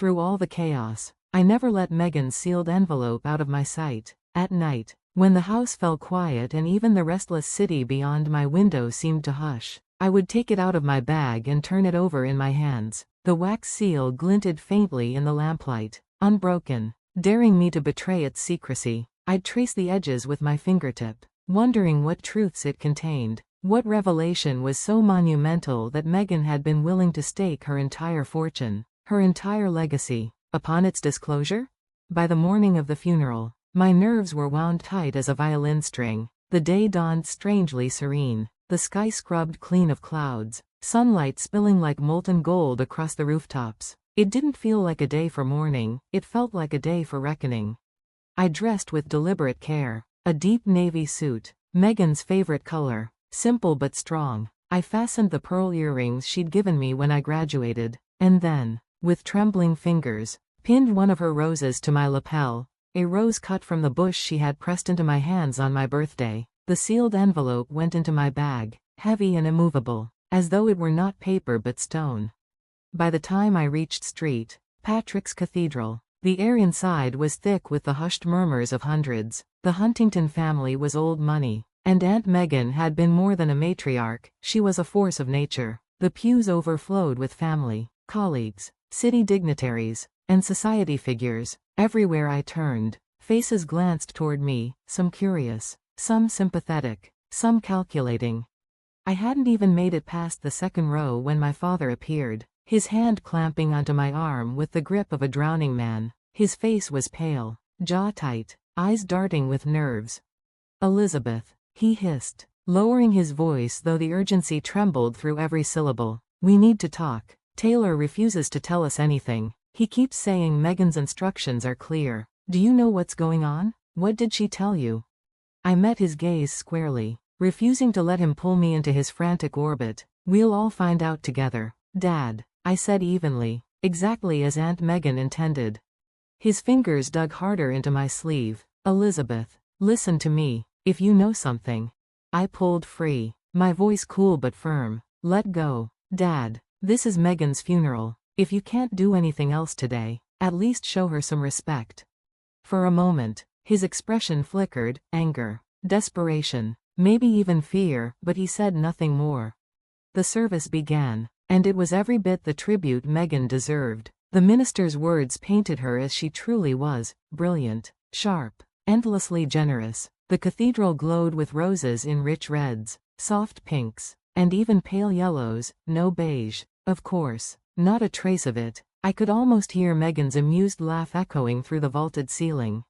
Through all the chaos, I never let Megan's sealed envelope out of my sight. At night, when the house fell quiet and even the restless city beyond my window seemed to hush, I would take it out of my bag and turn it over in my hands. The wax seal glinted faintly in the lamplight, unbroken, daring me to betray its secrecy. I'd trace the edges with my fingertip, wondering what truths it contained. What revelation was so monumental that Megan had been willing to stake her entire fortune, her entire legacy, upon its disclosure? By the morning of the funeral, my nerves were wound tight as a violin string. The day dawned strangely serene, the sky scrubbed clean of clouds, sunlight spilling like molten gold across the rooftops. It didn't feel like a day for mourning, it felt like a day for reckoning. I dressed with deliberate care, a deep navy suit, Megan's favorite color, simple but strong. I fastened the pearl earrings she'd given me when I graduated, and then, with trembling fingers, pinned one of her roses to my lapel, a rose cut from the bush she had pressed into my hands on my birthday. The sealed envelope went into my bag, heavy and immovable, as though it were not paper but stone. By the time I reached St. Patrick's Cathedral, the air inside was thick with the hushed murmurs of hundreds. The Huntington family was old money, and Aunt Megan had been more than a matriarch, she was a force of nature. The pews overflowed with family, colleagues, city dignitaries, and society figures. Everywhere I turned, faces glanced toward me, some curious, some sympathetic, some calculating. I hadn't even made it past the second row when my father appeared, his hand clamping onto my arm with the grip of a drowning man. His face was pale, jaw tight, eyes darting with nerves. "Elizabeth," he hissed, lowering his voice though the urgency trembled through every syllable. "We need to talk. Taylor refuses to tell us anything. He keeps saying Megan's instructions are clear. Do you know what's going on? What did she tell you?" I met his gaze squarely, refusing to let him pull me into his frantic orbit. "We'll all find out together, Dad," I said evenly, exactly as Aunt Megan intended. His fingers dug harder into my sleeve. "Elizabeth, listen to me. If you know something." I pulled free, my voice cool but firm. "Let go, Dad. This is Megan's funeral. If you can't do anything else today, at least show her some respect." For a moment, his expression flickered, anger, desperation, maybe even fear, but he said nothing more. The service began, and it was every bit the tribute Megan deserved. The minister's words painted her as she truly was, brilliant, sharp, endlessly generous. The cathedral glowed with roses in rich reds, soft pinks, and even pale yellows, no beige, of course, not a trace of it. I could almost hear Megan's amused laugh echoing through the vaulted ceiling.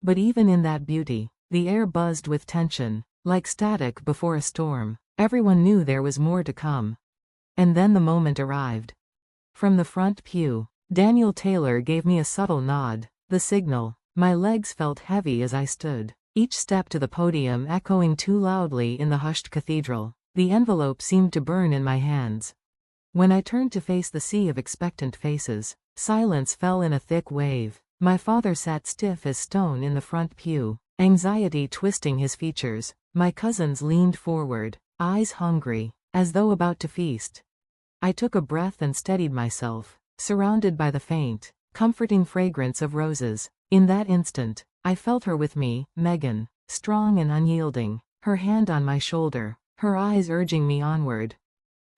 But even in that beauty, the air buzzed with tension, like static before a storm. Everyone knew there was more to come. And then the moment arrived. From the front pew, Daniel Taylor gave me a subtle nod, the signal. My legs felt heavy as I stood, each step to the podium echoing too loudly in the hushed cathedral. The envelope seemed to burn in my hands. When I turned to face the sea of expectant faces, silence fell in a thick wave. My father sat stiff as stone in the front pew, anxiety twisting his features. My cousins leaned forward, eyes hungry, as though about to feast. I took a breath and steadied myself, surrounded by the faint, comforting fragrance of roses. In that instant, I felt her with me, Megan, strong and unyielding, her hand on my shoulder, her eyes urging me onward.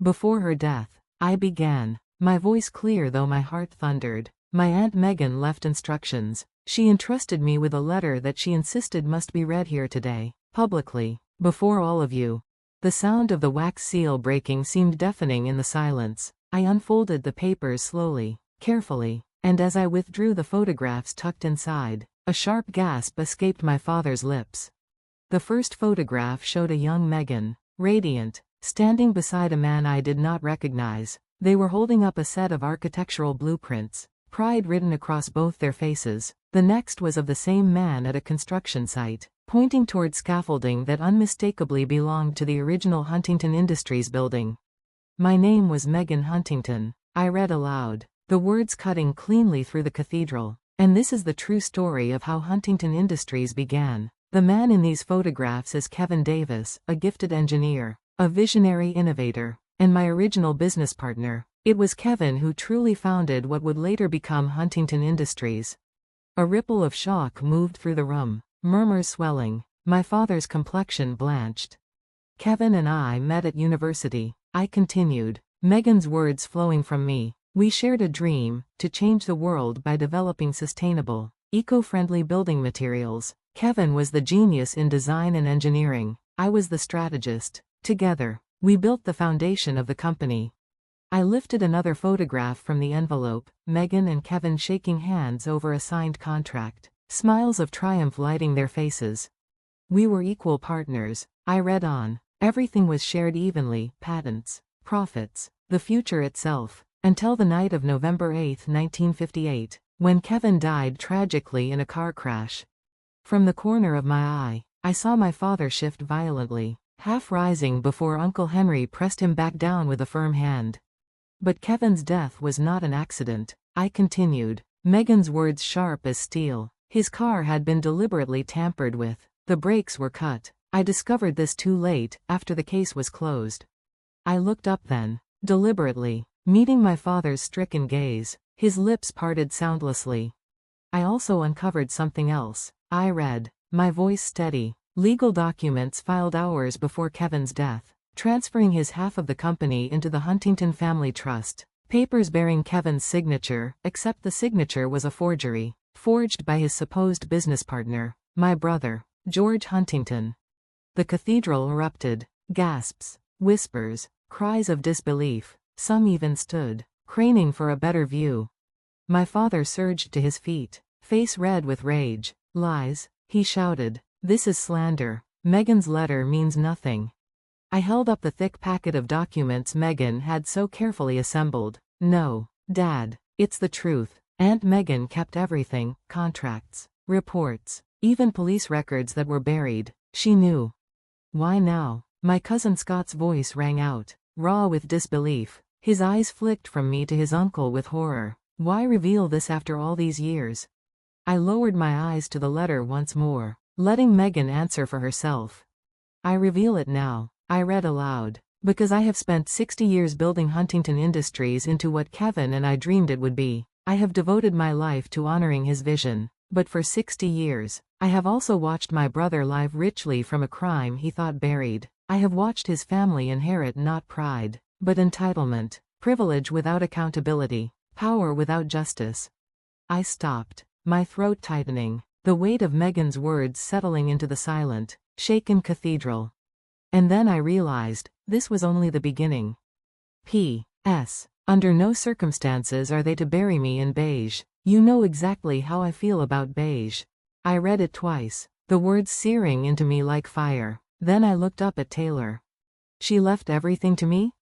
Before her death, I began, my voice clear though my heart thundered. My Aunt Megan left instructions. She entrusted me with a letter that she insisted must be read here today, publicly, before all of you. The sound of the wax seal breaking seemed deafening in the silence. I unfolded the papers slowly, carefully, and as I withdrew the photographs tucked inside, a sharp gasp escaped my father's lips. The first photograph showed a young Megan, radiant, standing beside a man I did not recognize. They were holding up a set of architectural blueprints, pride written across both their faces. The next was of the same man at a construction site, pointing toward scaffolding that unmistakably belonged to the original Huntington Industries building. "My name was Megan Huntington," I read aloud, the words cutting cleanly through the cathedral. "And this is the true story of how Huntington Industries began." The man in these photographs is Kevin Davis, a gifted engineer, a visionary innovator, and my original business partner. It was Kevin who truly founded what would later become Huntington Industries. A ripple of shock moved through the room, murmurs swelling. My father's complexion blanched. Kevin and I met at university, I continued, Megan's words flowing from me. We shared a dream, to change the world by developing sustainable, eco-friendly building materials. Kevin was the genius in design and engineering. I was the strategist. Together, we built the foundation of the company. I lifted another photograph from the envelope, Megan and Kevin shaking hands over a signed contract, smiles of triumph lighting their faces. We were equal partners, I read on. Everything was shared evenly, patents, profits, the future itself, until the night of November 8, 1958, when Kevin died tragically in a car crash. From the corner of my eye, I saw my father shift violently, half rising before Uncle Henry pressed him back down with a firm hand. But Kevin's death was not an accident, I continued, Megan's words sharp as steel. His car had been deliberately tampered with. The brakes were cut. I discovered this too late, after the case was closed. I looked up then, deliberately, meeting my father's stricken gaze. His lips parted soundlessly. I also uncovered something else. I read, my voice steady, legal documents filed hours before Kevin's death, transferring his half of the company into the Huntington Family Trust. Papers bearing Kevin's signature, except the signature was a forgery, forged by his supposed business partner, my brother, George Huntington. The cathedral erupted. Gasps, whispers, cries of disbelief. Some even stood, craning for a better view. My father surged to his feet, face red with rage. Lies, he shouted. This is slander. Megan's letter means nothing. I held up the thick packet of documents Megan had so carefully assembled. No, Dad, it's the truth. Aunt Megan kept everything, contracts, reports, even police records that were buried. She knew. Why now? My cousin Scott's voice rang out, raw with disbelief. His eyes flicked from me to his uncle with horror. Why reveal this after all these years? I lowered my eyes to the letter once more, letting Megan answer for herself. I reveal it now, I read aloud, because I have spent 60 years building Huntington Industries into what Kevin and I dreamed it would be. I have devoted my life to honoring his vision. But for 60 years, I have also watched my brother live richly from a crime he thought buried. I have watched his family inherit not pride, but entitlement, privilege without accountability, power without justice. I stopped, my throat tightening, the weight of Megan's words settling into the silent, shaken cathedral. And then I realized, this was only the beginning. P.S. Under no circumstances are they to bury me in beige. You know exactly how I feel about beige. I read it twice, the words searing into me like fire. Then I looked up at Taylor. She left everything to me?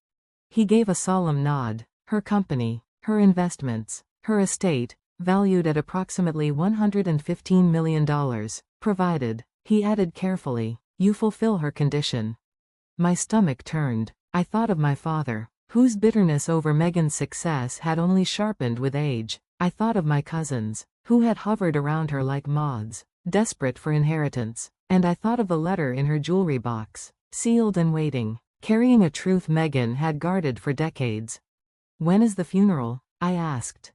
He gave a solemn nod. Her company, her investments, her estate, valued at approximately $115 million, provided, he added carefully, you fulfill her condition. My stomach turned. I thought of my father, whose bitterness over Megan's success had only sharpened with age. I thought of my cousins, who had hovered around her like moths, desperate for inheritance, and I thought of the letter in her jewelry box, sealed and waiting, carrying a truth Megan had guarded for decades. When is the funeral? I asked.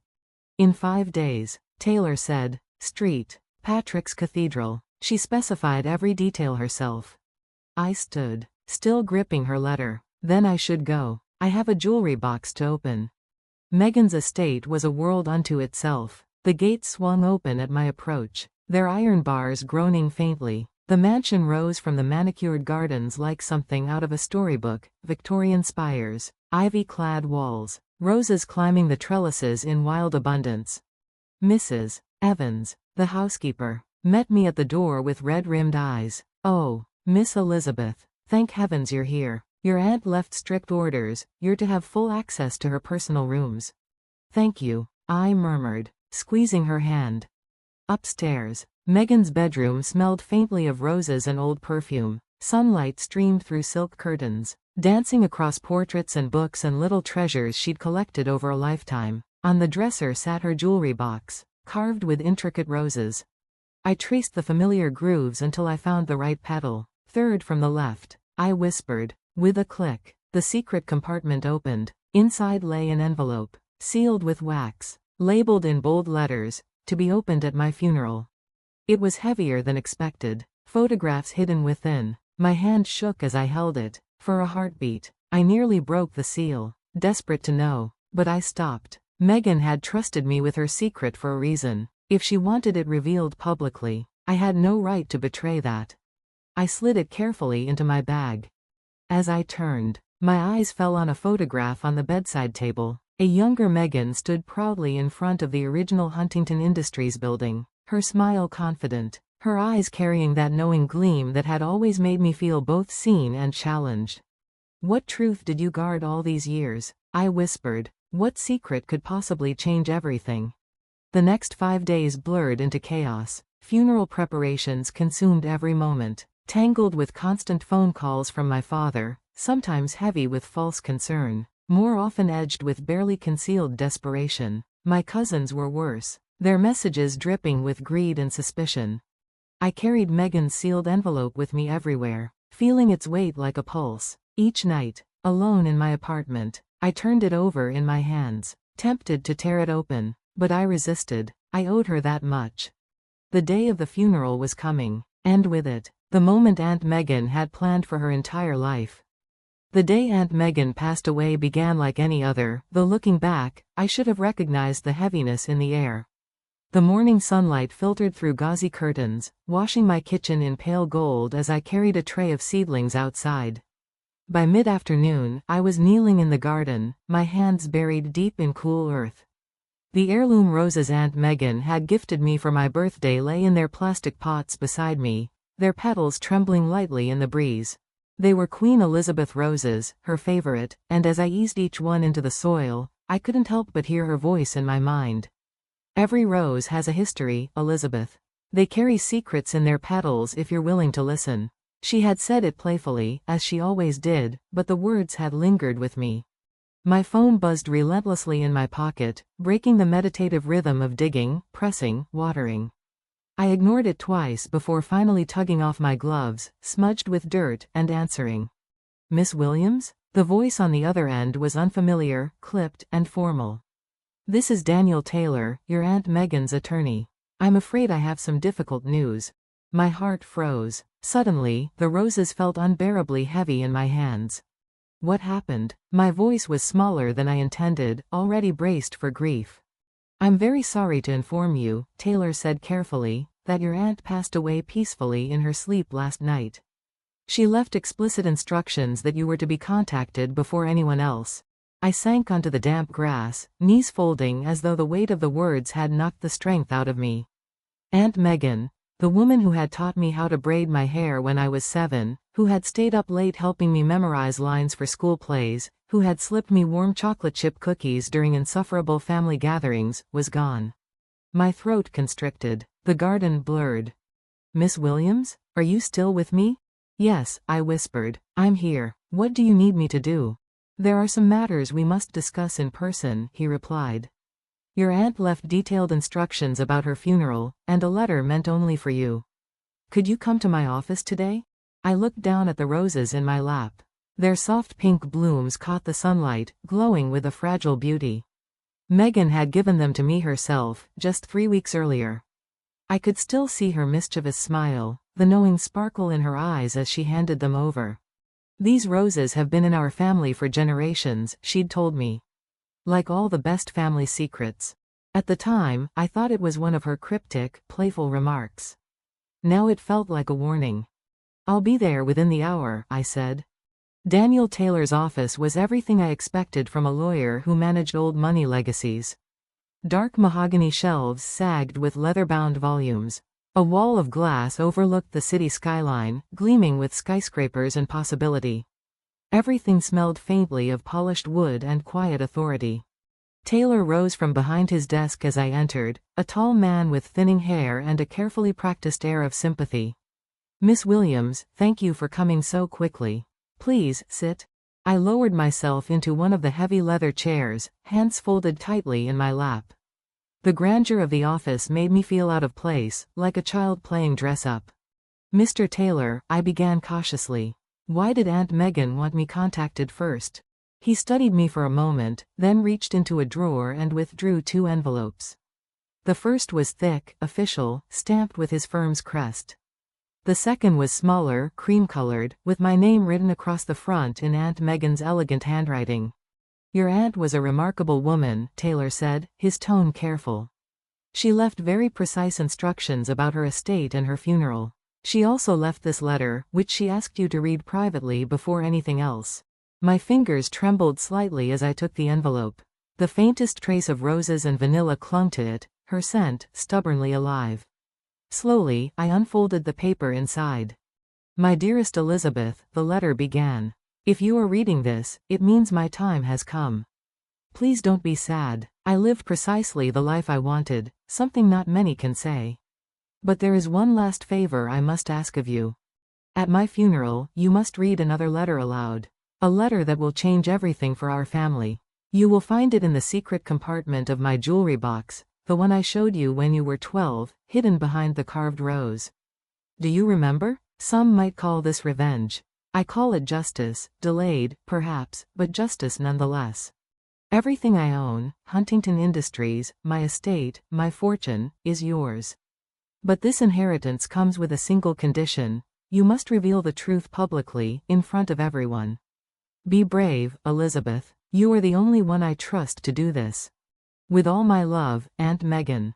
In 5 days, Taylor said. Street, Patrick's Cathedral. She specified every detail herself. I stood, still gripping her letter. Then I should go. I have a jewelry box to open. Megan's estate was a world unto itself. The gates swung open at my approach, their iron bars groaning faintly. The mansion rose from the manicured gardens like something out of a storybook, Victorian spires, ivy-clad walls, roses climbing the trellises in wild abundance. Mrs. Evans, the housekeeper, met me at the door with red-rimmed eyes. Oh, Miss Elizabeth, thank heavens you're here. Your aunt left strict orders, you're to have full access to her personal rooms. Thank you, I murmured, squeezing her hand. Upstairs, Megan's bedroom smelled faintly of roses and old perfume. Sunlight streamed through silk curtains, dancing across portraits and books and little treasures she'd collected over a lifetime. On the dresser sat her jewelry box, carved with intricate roses. I traced the familiar grooves until I found the right petal. Third from the left, I whispered. With a click, the secret compartment opened. Inside lay an envelope, sealed with wax, labeled in bold letters, to be opened at my funeral. It was heavier than expected, photographs hidden within. My hand shook as I held it. For a heartbeat, I nearly broke the seal, desperate to know, but I stopped. Megan had trusted me with her secret for a reason. If she wanted it revealed publicly, I had no right to betray that. I slid it carefully into my bag. As I turned, my eyes fell on a photograph on the bedside table. A younger Megan stood proudly in front of the original Huntington Industries building, her smile confident, her eyes carrying that knowing gleam that had always made me feel both seen and challenged. "What truth did you guard all these years?" I whispered. What secret could possibly change everything? The next 5 days blurred into chaos. Funeral preparations consumed every moment, tangled with constant phone calls from my father, sometimes heavy with false concern, more often edged with barely concealed desperation. My cousins were worse, their messages dripping with greed and suspicion. I carried Megan's sealed envelope with me everywhere, feeling its weight like a pulse. Each night, alone in my apartment, I turned it over in my hands, tempted to tear it open, but I resisted. I owed her that much. The day of the funeral was coming, and with it, the moment Aunt Megan had planned for her entire life. The day Aunt Megan passed away began like any other, though looking back, I should have recognized the heaviness in the air. The morning sunlight filtered through gauzy curtains, washing my kitchen in pale gold as I carried a tray of seedlings outside. By mid-afternoon, I was kneeling in the garden, my hands buried deep in cool earth. The heirloom roses Aunt Megan had gifted me for my birthday lay in their plastic pots beside me, their petals trembling lightly in the breeze. They were Queen Elizabeth roses, her favorite, and as I eased each one into the soil, I couldn't help but hear her voice in my mind. "Every rose has a history, Elizabeth. They carry secrets in their petals if you're willing to listen." She had said it playfully, as she always did, but the words had lingered with me. My phone buzzed relentlessly in my pocket, breaking the meditative rhythm of digging, pressing, watering. I ignored it twice before finally tugging off my gloves, smudged with dirt, and answering. "Miss Williams?" The voice on the other end was unfamiliar, clipped, and formal. "This is Daniel Taylor, your Aunt Megan's attorney. I'm afraid I have some difficult news." My heart froze. Suddenly, the roses felt unbearably heavy in my hands. What happened? My voice was smaller than I intended, already braced for grief. "I'm very sorry to inform you," Taylor said carefully, "that your aunt passed away peacefully in her sleep last night. She left explicit instructions that you were to be contacted before anyone else." I sank onto the damp grass, knees folding as though the weight of the words had knocked the strength out of me. Aunt Megan, the woman who had taught me how to braid my hair when I was 7, who had stayed up late helping me memorize lines for school plays, who had slipped me warm chocolate chip cookies during insufferable family gatherings, was gone. My throat constricted, the garden blurred. "Miss Williams, are you still with me?" "Yes," I whispered. "I'm here. What do you need me to do?" "There are some matters we must discuss in person," he replied. "Your aunt left detailed instructions about her funeral, and a letter meant only for you. Could you come to my office today?" I looked down at the roses in my lap. Their soft pink blooms caught the sunlight, glowing with a fragile beauty. Megan had given them to me herself, just 3 weeks earlier. I could still see her mischievous smile, the knowing sparkle in her eyes as she handed them over. "These roses have been in our family for generations," she'd told me. Like all the best family secrets. At the time, I thought it was one of her cryptic, playful remarks. Now it felt like a warning. "I'll be there within the hour," I said. Daniel Taylor's office was everything I expected from a lawyer who managed old money legacies. Dark mahogany shelves sagged with leather-bound volumes. A wall of glass overlooked the city skyline, gleaming with skyscrapers and possibility. Everything smelled faintly of polished wood and quiet authority. Taylor rose from behind his desk as I entered, a tall man with thinning hair and a carefully practiced air of sympathy. "Miss Williams, thank you for coming so quickly. Please, sit." I lowered myself into one of the heavy leather chairs, hands folded tightly in my lap. The grandeur of the office made me feel out of place, like a child playing dress-up. "Mr. Taylor," I began cautiously. "Why did Aunt Megan want me contacted first?" He studied me for a moment, then reached into a drawer and withdrew 2 envelopes. The first was thick, official, stamped with his firm's crest. The second was smaller, cream-colored, with my name written across the front in Aunt Megan's elegant handwriting. "Your aunt was a remarkable woman," Taylor said, his tone careful. "She left very precise instructions about her estate and her funeral. She also left this letter, which she asked you to read privately before anything else." My fingers trembled slightly as I took the envelope. The faintest trace of roses and vanilla clung to it, her scent stubbornly alive. Slowly, I unfolded the paper inside. "My dearest Elizabeth," the letter began. "If you are reading this, it means my time has come. Please don't be sad. I lived precisely the life I wanted, something not many can say. But there is one last favor I must ask of you. At my funeral, you must read another letter aloud. A letter that will change everything for our family. You will find it in the secret compartment of my jewelry box, the one I showed you when you were 12, hidden behind the carved rose. Do you remember? Some might call this revenge. I call it justice, delayed, perhaps, but justice nonetheless. Everything I own, Huntington Industries, my estate, my fortune, is yours. But this inheritance comes with a single condition: you must reveal the truth publicly, in front of everyone. Be brave, Elizabeth. You are the only one I trust to do this. With all my love, Aunt Megan."